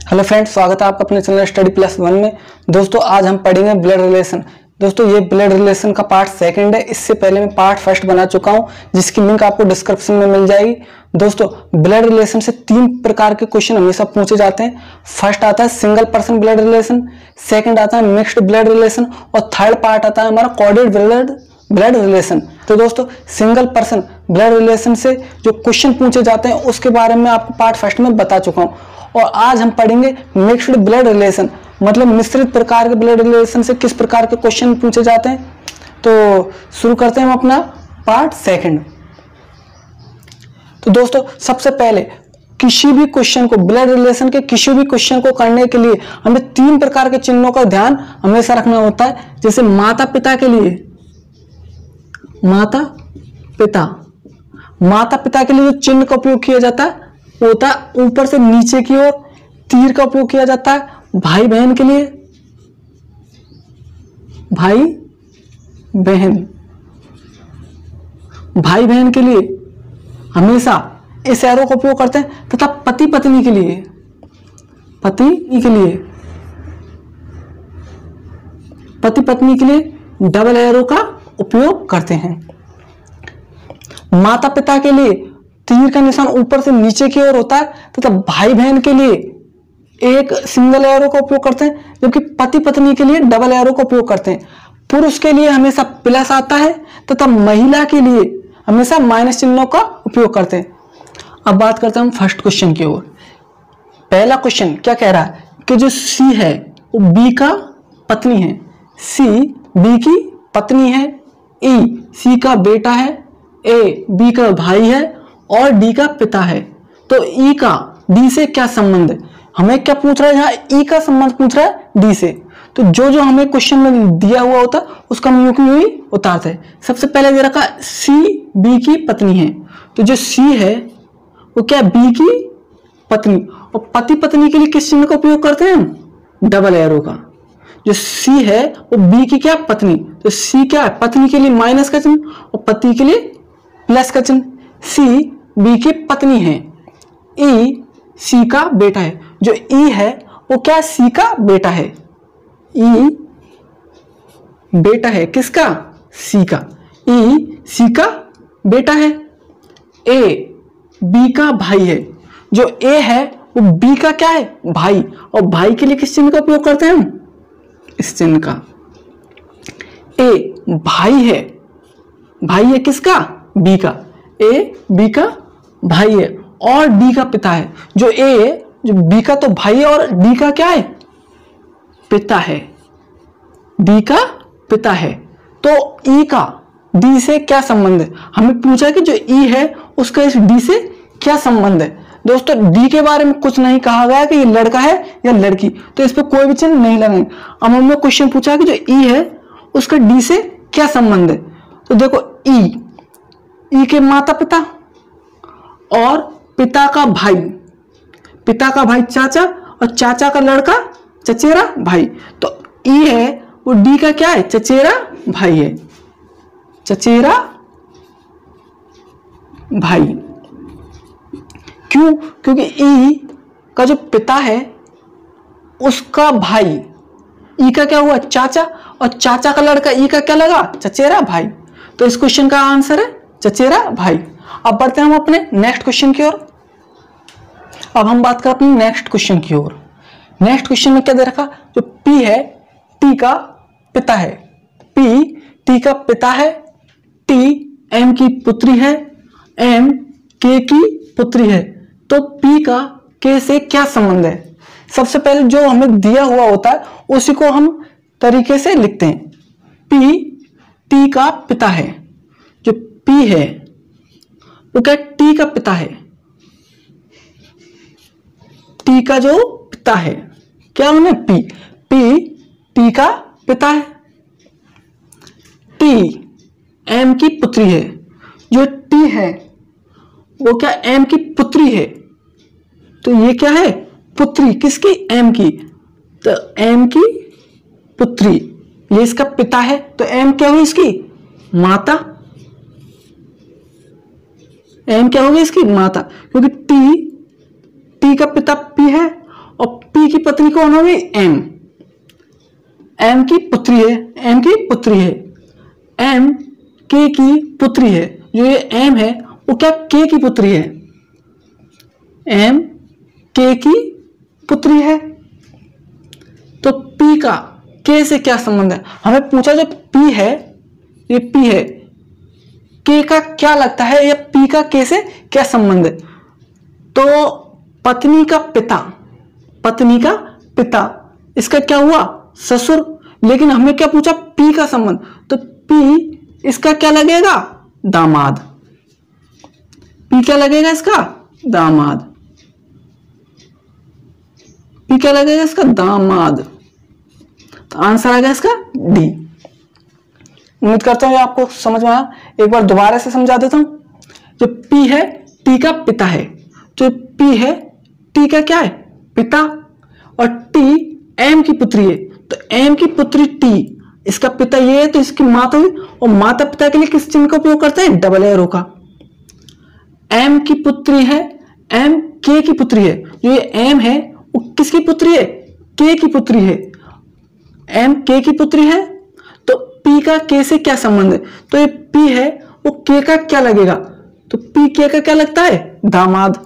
Hello friends, स्वागत है आपका अपने चैनल स्टडी प्लस वन में। दोस्तों आज हम पढ़ेंगे ब्लड रिलेशन। दोस्तों ये ब्लड रिलेशन का पार्ट सेकंड है। इससे पहले मैं पार्ट फर्स्ट बना चुका हूं जिसकी लिंक आपको डिस्क्रिप्शन में मिल जाएगी। दोस्तों ब्लड रिलेशन से तीन प्रकार के क्वेश्चन हमेशा पूछे जाते हैं। फर्स्ट आता है single person blood relation, second आता है मिक्स्ड ब्लड रिलेशन और थर्ड पार्ट आता है हमारा कोऑर्डिनेटेड ब्लड रिलेशन। तो दोस्तों सिंगल पर्सन ब्लड रिलेशन से जो क्वेश्चन पूछे जाते हैं उसके बारे में आपको पार्ट फर्स्ट में बता चुका हूं। और आज हम पढ़ेंगे मिक्स्ड ब्लड रिलेशन, मतलब मिश्रित प्रकार के ब्लड रिलेशन से किस प्रकार के क्वेश्चन पूछे जाते हैं। तो शुरू करते हैं हम अपना पार्ट सेकंड। तो दोस्तों सबसे पहले किसी भी क्वेश्चन को, ब्लड रिलेशन के किसी भी क्वेश्चन को करने के लिए हमें तीन प्रकार के चिन्हों का ध्यान हमेशा रखना होता है। जैसे माता पिता के लिए, माता पिता के लिए जो चिन्ह का उपयोग किया जाता है वो होता है ऊपर से नीचे की ओर तीर का उपयोग किया जाता है। भाई बहन के लिए, भाई बहन के लिए हमेशा इस एरो का उपयोग करते हैं, तथा पति पत्नी के लिए डबल एरो का उपयोग करते हैं। माता पिता के लिए तीर का निशान ऊपर से नीचे की ओर होता है, तथा भाई बहन के लिए एक सिंगल एरो का उपयोग करते हैं, जबकि पति पत्नी के लिए डबल एरो का उपयोग करते हैं। पुरुष के लिए हमेशा प्लस आता है तथा महिला के लिए हमेशा माइनस चिन्हों का उपयोग करते हैं। अब बात करते हैं हम फर्स्ट क्वेश्चन की ओर। पहला क्वेश्चन क्या कह रहा है कि जो सी है वो बी का पत्नी है, सी बी की पत्नी है, ई सी का बेटा है, ए बी का भाई है और डी का पिता है। तो ई का डी से क्या संबंध है? हमें क्या पूछ रहा है यहाँ? ई का संबंध पूछ रहा है डी से। तो जो हमें क्वेश्चन में दिया हुआ होता है उसका हम यूं की यूं ही उतारते हैं। सबसे पहले दे रखा सी बी की पत्नी है, तो जो सी है वो क्या बी की पत्नी, और पति पत्नी के लिए किस चिन्ह का उपयोग करते हैं? डबल एरो का। जो सी है वो बी की क्या पत्नी, तो सी क्या है? पत्नी के लिए माइनस का चिन्ह और पति के लिए प्लस का चिन्ह। सी बी की पत्नी है, ई सी का बेटा है। जो ई है वो क्या? सी का बेटा है। ई बेटा है किसका? सी का। ई सी का बेटा है। ए बी का भाई है। जो ए है वो बी का क्या है? भाई, और भाई के लिए किस चिन्ह का उपयोग करते हैं हम? इस चिन्ह का। ए भाई है, भाई है किसका? बी का। ए बी का भाई है और डी का पिता है। जो बी का तो भाई है और डी का क्या है? पिता है। डी का पिता है। तो ई का डी से क्या संबंध है? हमें पूछा कि जो ई है उसका इस डी से क्या संबंध है। दोस्तों डी के बारे में कुछ नहीं कहा गया कि ये लड़का है या लड़की, तो इस पर कोई भी चिन्ह नहीं लगाएंगे। अब हमने क्वेश्चन पूछा कि जो ई है उसका डी से क्या संबंध है। तो देखो ई के माता पिता और पिता का भाई चाचा और चाचा का लड़का चचेरा भाई। तो ई है वो डी का क्या है? चचेरा भाई है, चचेरा भाई। क्यों? क्योंकि ई का जो पिता है उसका भाई, ई का क्या हुआ? चाचा, और चाचा का लड़का ई का क्या लगा? चचेरा भाई। तो इस क्वेश्चन का आंसर है चचेरा भाई। अब बढ़ते हैं हम अपने नेक्स्ट क्वेश्चन की ओर। अब हम बात करें अपने नेक्स्ट क्वेश्चन की ओर। नेक्स्ट क्वेश्चन में क्या दे रखा? जो पी है टी का पिता है, पी टी का पिता है, टी एम की पुत्री है, एम के की पुत्री है। तो पी का के से क्या संबंध है? सबसे पहले जो हमें दिया हुआ होता है उसी को हम तरीके से लिखते हैं। पी टी का पिता है, जो पी है वो क्या? टी का पिता है। टी का जो पिता है क्या उन्हें? पी टी का पिता है। टी एम की पुत्री है। जो टी है वो क्या? एम की पुत्री है। तो ये क्या है? पुत्री किसकी? एम की। तो एम की पुत्री, ये इसका पिता है। तो एम क्या हुई? इसकी माता। एम क्या होगी? इसकी माता, क्योंकि टी का पिता पी है और पी पी की पत्नी कौन होगी? एम। एम की पुत्री है, एम की पुत्री है, एम के की पुत्री है। जो ये एम है वो क्या के की पुत्री है? एम के की पुत्री है। तो पी का के से क्या संबंध है? हमें पूछा जो पी है, ये पी है, के का क्या लगता है या पी का के से क्या संबंध है? तो पत्नी का पिता, पत्नी का पिता, इसका क्या हुआ? ससुर। लेकिन हमने क्या पूछा? पी का संबंध, तो पी इसका क्या लगेगा? दामाद। पी क्या लगेगा इसका? दामाद। पी क्या लगेगा इसका? दामाद। तो आंसर आ गया इसका डी। उम्मीद करता हूं आपको समझ में आया। एक बार दोबारा से समझा देता हूं। जो पी है टी का पिता है, जो पी है टी का क्या है? पिता, और टी एम की पुत्री है, तो एम की पुत्री टी, इसका पिता ये है तो इसकी माता हुई। और माता पिता के लिए किस चिन्ह का उपयोग करते हैं? डबल एरो का। एम की पुत्री है, एम के की पुत्री है। जो ये एम है वो किसकी पुत्री है? के की पुत्री है। एम के की पुत्री है, तो पी का के से क्या संबंध है? तो ये पी है वो के का क्या लगेगा? तो पी के का क्या लगता है? दामाद।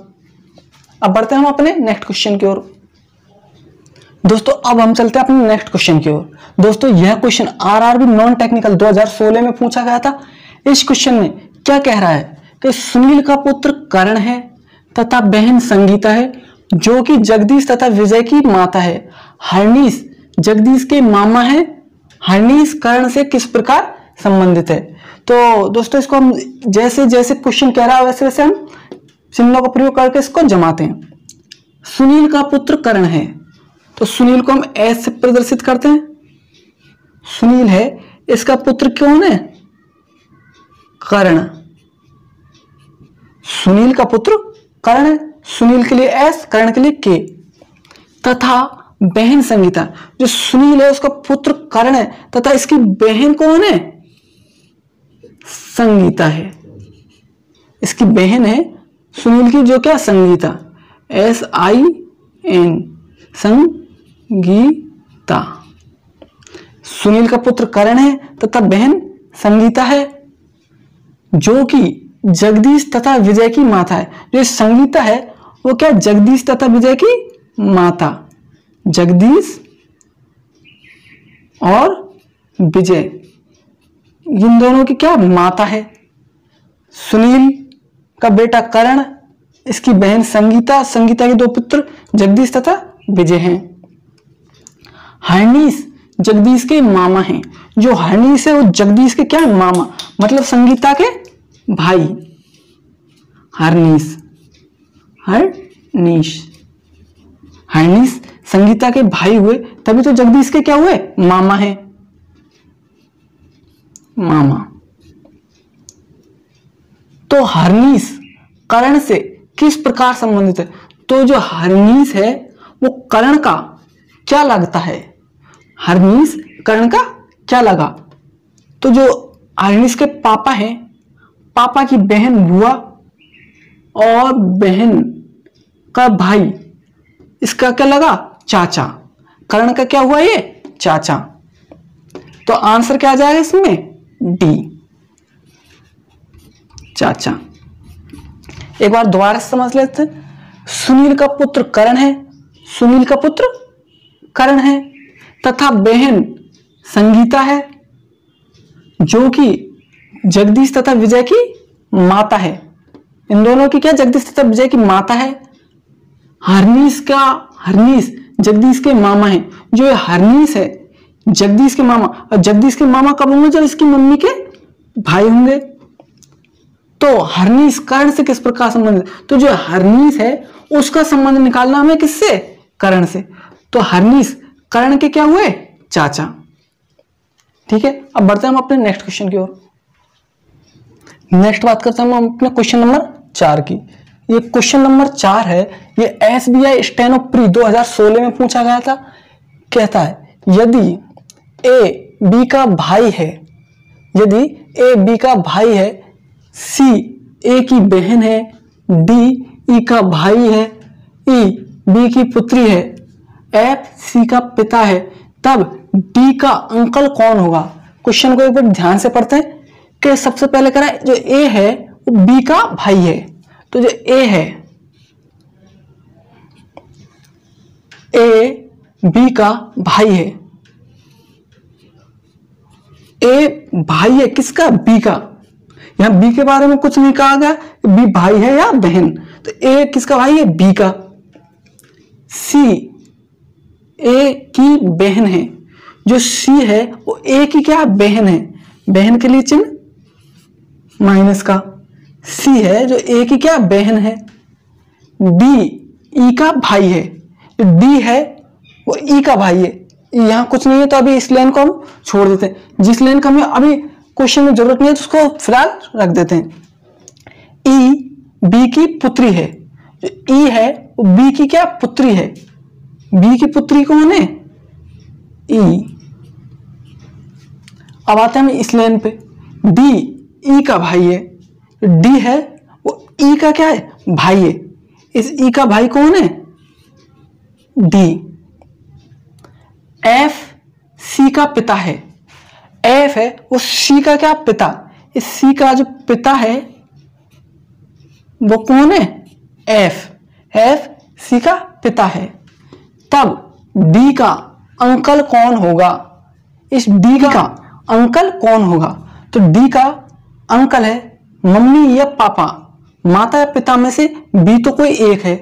अब बढ़ते हैं हम अपने नेक्स्ट क्वेश्चन की ओर। दोस्तों अब हम चलते हैं अपने नेक्स्ट क्वेश्चन की ओर। दोस्तों यह क्वेश्चन आरआरबी नॉन टेक्निकल 2016 में पूछा गया था। इस क्वेश्चन में क्या कह रहा है कि सुनील का पुत्र कर्ण है तथा बहन संगीता है, जो कि जगदीश तथा विजय की माता है। हरनीश जगदीश के मामा है। हरनीश कर्ण से किस प्रकार संबंधित है? तो दोस्तों इसको हम जैसे जैसे क्वेश्चन कह रहा है वैसे वैसे हम चिन्हों का प्रयोग करके इसको जमाते हैं। सुनील का पुत्र कर्ण है, तो सुनील को हम एस से प्रदर्शित करते हैं। सुनील है, इसका पुत्र कौन है? कर्ण। सुनील का पुत्र कर्ण है, सुनील के लिए एस, कर्ण के लिए के। तथा बहन संगीता, जो सुनील है उसका पुत्र कर्ण है तथा इसकी बहन कौन है? संगीता है। इसकी बहन है सुनील की, जो क्या? संगीता, SIN, संगीता। सुनील का पुत्र कर्ण है तथा बहन संगीता है, जो कि जगदीश तथा विजय की माता है। जो संगीता है वो क्या? जगदीश तथा विजय की माता। जगदीश और विजय इन दोनों की क्या? माता है। सुनील का बेटा कर्ण, इसकी बहन संगीता, संगीता के दो पुत्र जगदीश तथा विजय हैं। हरनीश जगदीश के मामा हैं। जो हरनीश है वो जगदीश के क्या? मामा, मतलब संगीता के भाई। हरनीश, हरनीश, हरनीश संगीता के भाई हुए, तभी तो जगदीश के क्या हुए? मामा हैं, मामा। तो हरनीश कर्ण से किस प्रकार संबंधित है? तो जो हरनीश है वो कर्ण का क्या लगता है? हरनीश कर्ण का क्या लगा? तो जो हरनीश के पापा हैं, पापा की बहन बुआ और बहन का भाई, इसका क्या लगा? चाचा। कर्ण का क्या हुआ? ये चाचा। तो आंसर क्या आ जाएगा इसमें? डी, चाचा। एक बार दोबारा समझ लेते हैं। सुनील का पुत्र कर्ण है, सुनील का पुत्र कर्ण है तथा बहन संगीता है, जो कि जगदीश तथा विजय की माता है। इन दोनों की क्या? जगदीश तथा विजय की माता है। हरनीश जगदीश के मामा हैं। जो हरनीश है जगदीश के मामा, और जगदीश के मामा कब होंगे? जब इसकी मम्मी के भाई होंगे। तो हरनीश कर्ण से किस प्रकार संबंधित? तो जो हरनीश है उसका संबंध निकालना हमें किससे? कर्ण से। तो हरनीश कर्ण के क्या हुए? चाचा। ठीक है, अब बढ़ते हैं हम अपने नेक्स्ट क्वेश्चन की ओर। नेक्स्ट बात करते हैं हम अपने क्वेश्चन नंबर 4 की। ये क्वेश्चन नंबर 4 है, ये SBI स्टेनो प्री 2016 में पूछा गया था। कहता है यदि ए बी का भाई है, यदि ए बी का भाई है, सी ए की बहन है, डी ई का भाई है, ई बी की पुत्री है, एफ सी का पिता है, तब डी का अंकल कौन होगा। क्वेश्चन को एक बार ध्यान से पढ़ते हैं कि सबसे पहले करा जो ए है वो बी का भाई है, तो जो ए है ए बी का भाई है, ए भाई है किसका, बी का। यहां बी के बारे में कुछ नहीं कहा गया बी भाई है या बहन, तो ए किसका भाई है, बी का। सी ए की बहन है, जो सी है वो ए की क्या बहन है, बहन के लिए चिन्ह माइनस का, सी है जो ए की क्या बहन है। डी ई का भाई है, डी है वो ई का भाई है। यहां कुछ नहीं है तो अभी इस लाइन को हम छोड़ देते हैं, जिस लाइन का हमें अभी क्वेश्चन में जरूरत नहीं है तो उसको फिलहाल रख देते हैं। ई बी की पुत्री है, जो ई है वो बी की क्या पुत्री है, बी की पुत्री कौन है, ई। अब आते हैं हम इस लाइन पे, डी ई का भाई है, डी है वो ई का क्या है, भाई है। इस ई का भाई कौन है, डी। एफ सी का पिता है, एफ है वो सी का क्या पिता, इस सी का जो पिता है वो कौन है, एफ। एफ सी का पिता है, तब डी का अंकल कौन होगा, इस डी का अंकल कौन होगा। तो डी का अंकल है मम्मी या पापा, माता या पिता में से बी तो कोई एक है,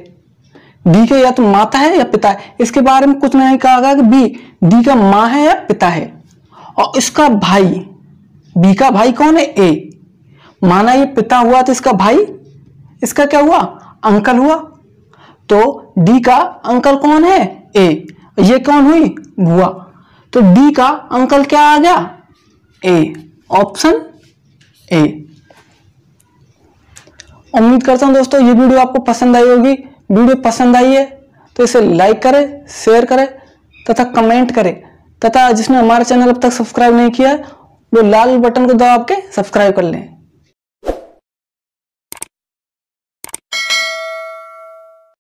डी के या तो माता है या पिता है। इसके बारे में कुछ नहीं कहा गया कि बी डी का माँ है या पिता है। और इसका भाई, बी का भाई कौन है, ए। माना ये पिता हुआ तो इसका भाई, इसका क्या हुआ, अंकल हुआ। तो डी का अंकल कौन है, ए। ये कौन हुई, बुआ। तो डी का अंकल क्या आ गया, ए, ऑप्शन ए। उम्मीद करता हूं दोस्तों ये वीडियो आपको पसंद आई होगी। वीडियो पसंद आई है तो इसे लाइक करें, शेयर करें तथा कमेंट करें, तथा जिसने हमारा चैनल अब तक सब्सक्राइब नहीं किया है वो लाल बटन को दबा के सब्सक्राइब कर लें।